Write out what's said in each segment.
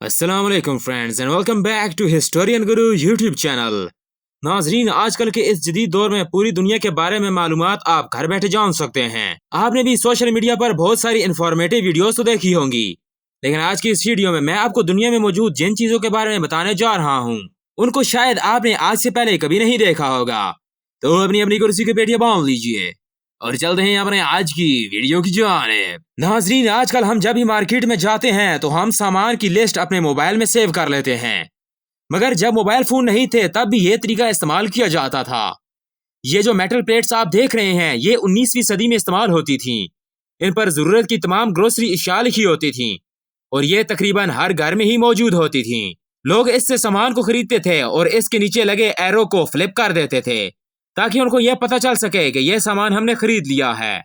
अस्सलाम वालेकुम friends and welcome back to historian Guru YouTube channel. नाजरीन, आजकल के इस जदीद दौर में पूरी दुनिया के बारे में मालूमात आप घर बैठे जान सकते हैं। आपने भी सोशल मीडिया पर बहुत सारी इन्फॉर्मेटिव वीडियोस तो देखी होंगी, लेकिन आज की इस वीडियो में मैं आपको दुनिया में मौजूद जिन चीजों के बारे में बताने जा रहा हूँ उनको शायद आपने आज से पहले कभी नहीं देखा होगा। तो अपनी अपनी कुर्सी की पेटियां बांध लीजिए और चलते हैं अपने आज की वीडियो की जानिब। नाजरीन, आजकल हम जब भी मार्केट में जाते हैं तो हम सामान की लिस्ट अपने मोबाइल में सेव कर लेते हैं, मगर जब मोबाइल फोन नहीं थे तब भी ये तरीका इस्तेमाल किया जाता था। ये जो मेटल प्लेट्स आप देख रहे हैं ये 19वीं सदी में इस्तेमाल होती थी। इन पर जरूरत की तमाम ग्रोसरी अशिया लिखी होती थी और ये तकरीबन हर घर में ही मौजूद होती थी। लोग इससे सामान को खरीदते थे और इसके नीचे लगे एरो को फ्लिप कर देते थे ताकि उनको यह पता चल सके कि यह सामान हमने खरीद लिया है।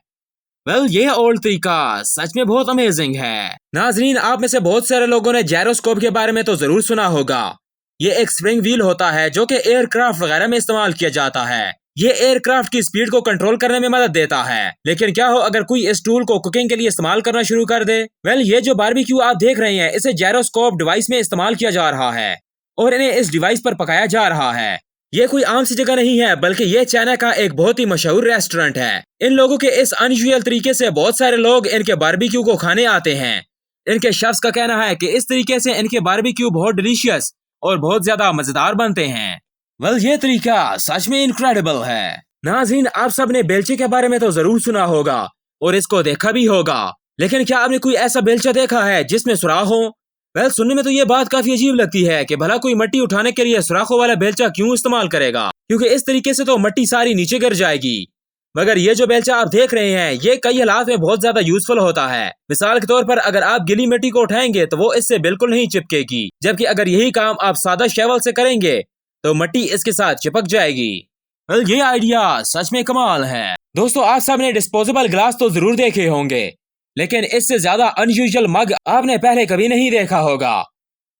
ये ओल्ड तरीका सच में बहुत अमेजिंग है। नाजरीन, आप में से बहुत सारे लोगों ने जायरोस्कोप के बारे में तो जरूर सुना होगा। ये एक स्प्रिंग व्हील होता है जो कि एयरक्राफ्ट वगैरह में इस्तेमाल किया जाता है। ये एयरक्राफ्ट की स्पीड को कंट्रोल करने में मदद देता है। लेकिन क्या हो अगर कोई इस टूल को कुकिंग के लिए इस्तेमाल करना शुरू कर दे? ये जो बारबेक्यू आप देख रहे हैं इसे जायरोस्कोप डिवाइस में इस्तेमाल किया जा रहा है और इन्हें इस डिवाइस पर पकाया जा रहा है। ये कोई आम सी जगह नहीं है बल्कि ये चाइना का एक बहुत ही मशहूर रेस्टोरेंट है। इन लोगों के इस अनयूजुअल तरीके से बहुत सारे लोग इनके बारबेक्यू को खाने आते हैं। इनके शेफ्स का कहना है कि इस तरीके से इनके बारबेक्यू बहुत डिलीशियस और बहुत ज्यादा मजेदार बनते हैं। ये तरीका सच में इनक्रेडिबल है। नाज़रीन, आप सब ने बेलचे के बारे में तो जरूर सुना होगा और इसको देखा भी होगा, लेकिन क्या आपने कोई ऐसा बेलचा देखा है जिसमें सुराख हो? सुनने में तो ये बात काफी अजीब लगती है कि भला कोई मिट्टी उठाने के लिए सुराखों वाला बेलचा क्यों इस्तेमाल करेगा, क्योंकि इस तरीके से तो मिट्टी सारी नीचे गिर जाएगी। मगर ये जो बेलचा आप देख रहे हैं ये कई हालात में बहुत ज्यादा यूजफुल होता है। मिसाल के तौर पर अगर आप गीली मिट्टी को उठाएंगे तो वो इससे बिल्कुल नहीं चिपकेगी, जबकि अगर यही काम आप सादा शैवल से करेंगे तो मिट्टी इसके साथ चिपक जाएगी। ये आइडिया सच में कमाल है। दोस्तों, आप सब ने डिस्पोजेबल ग्लास तो जरूर देखे होंगे, लेकिन इससे ज्यादा अनयूजुअल मग आपने पहले कभी नहीं देखा होगा।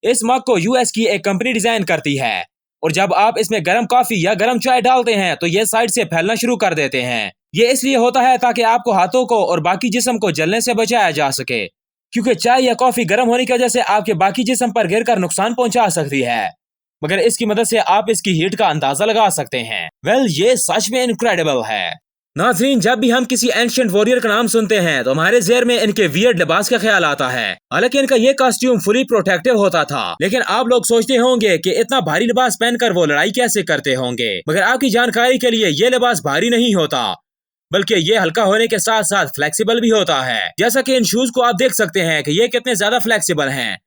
इस मग को यूएस की एक कंपनी डिजाइन करती है और जब आप इसमें गर्म कॉफी या गर्म चाय डालते हैं तो ये साइड से फैलना शुरू कर देते हैं। ये इसलिए होता है ताकि आपको हाथों को और बाकी जिस्म को जलने से बचाया जा सके, क्योंकि चाय या कॉफी गर्म होने की वजह से आपके बाकी जिस्म पर गिरकर नुकसान पहुंचा सकती है, मगर इसकी मदद से आप इसकी हीट का अंदाजा लगा सकते हैं। ये सच में इनक्रेडिबल है। नाज़रीन, जब भी हम किसी एंशिएंट वॉरियर का नाम सुनते हैं तो हमारे ज़हन में इनके वियर्ड लिबास का ख्याल आता है। हालांकि इनका ये कॉस्ट्यूम फुली प्रोटेक्टिव होता था, लेकिन आप लोग सोचते होंगे कि इतना भारी लिबास पहनकर वो लड़ाई कैसे करते होंगे। मगर आपकी जानकारी के लिए ये लिबास भारी नहीं होता, बल्कि ये हल्का होने के साथ साथ फ्लेक्सिबल भी होता है। जैसा कि इन शूज को आप देख सकते हैं कि ये कितने ज्यादा फ्लेक्सिबल हैं,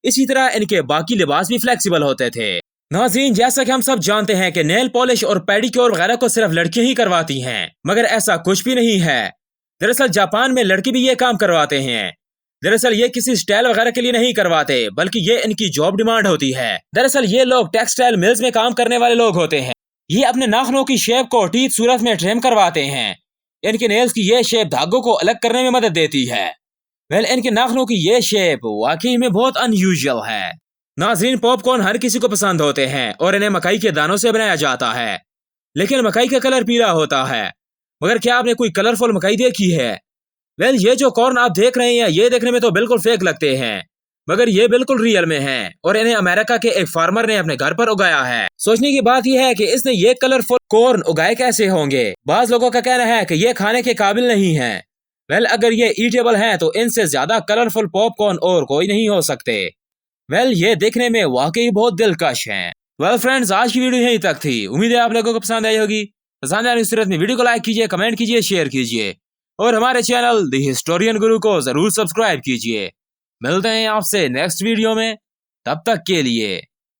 इसी तरह इनके बाकी लिबास भी फ्लेक्सिबल होते थे। नाज़रीन, जैसा कि हम सब जानते हैं कि नेल पॉलिश और पेडिक्योर वगैरह को सिर्फ लड़कियां ही करवाती हैं, मगर ऐसा कुछ भी नहीं है। दरअसल जापान में लड़के भी ये काम करवाते हैं। दरअसल ये किसी स्टाइल वगैरह के लिए नहीं करवाते, बल्कि ये इनकी जॉब डिमांड होती है। दरअसल ये लोग टेक्सटाइल मिल्स में काम करने वाले लोग होते हैं। ये अपने नाखूनों की शेप को टीथ सूरत में ट्रिम करवाते हैं। इनके नेल्स की ये शेप धागों को अलग करने में मदद देती है। इनके नाखूनों की ये शेप वाकई में बहुत अनयूजुअल है। नाज़रीन, पॉपकॉर्न हर किसी को पसंद होते हैं और इन्हें मकई के दानों से बनाया जाता है, लेकिन मकई का कलर पीला होता है। मगर क्या आपने कोई कलरफुल मकई देखी है? ये जो कॉर्न आप देख रहे हैं ये देखने में तो बिल्कुल फेक लगते हैं, मगर ये बिल्कुल रियल में हैं और इन्हें अमेरिका के एक फार्मर ने अपने घर पर उगाया है। सोचने की बात यह है कि इसने ये कलरफुल कॉर्न उगाए कैसे होंगे। बाज लोगों का कहना है कि ये खाने के काबिल नहीं है। अगर ये ईटेबल हैं तो इनसे ज्यादा कलरफुल पॉपकॉर्न और कोई नहीं हो सकते। ये देखने में वाकई बहुत दिलकश हैं। फ्रेंड्स, आज की वीडियो यहीं तक थी। उम्मीद है आप लोगों को पसंद आई होगी। पसंद आने की सूरत में वीडियो को लाइक कीजिए, कमेंट कीजिए, शेयर कीजिए और हमारे चैनल द हिस्टोरियन गुरु को जरूर सब्सक्राइब कीजिए। मिलते हैं आपसे नेक्स्ट वीडियो में, तब तक के लिए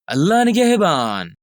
अल्लाह निगहबान।